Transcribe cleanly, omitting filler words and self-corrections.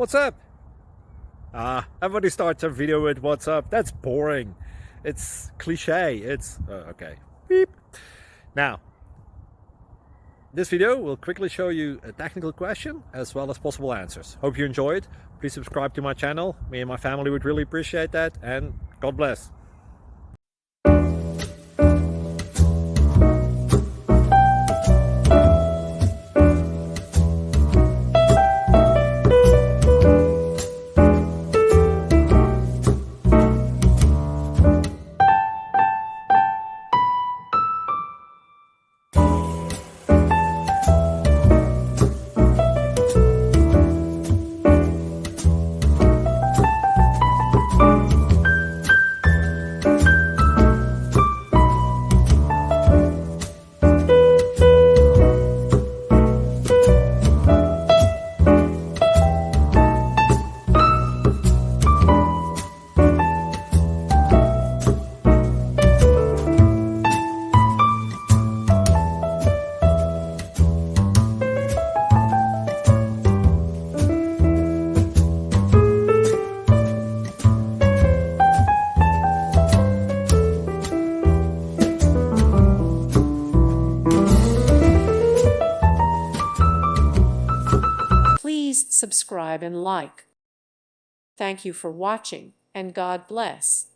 What's up? Everybody starts a video with what's up. That's boring. It's cliche. It's okay. Beep. Now, this video will quickly show you a technical question as well as possible answers. Hope you enjoyed. Please subscribe to my channel. Me and my family would really appreciate that, and God bless. Please subscribe and like. Thank you for watching, and God bless.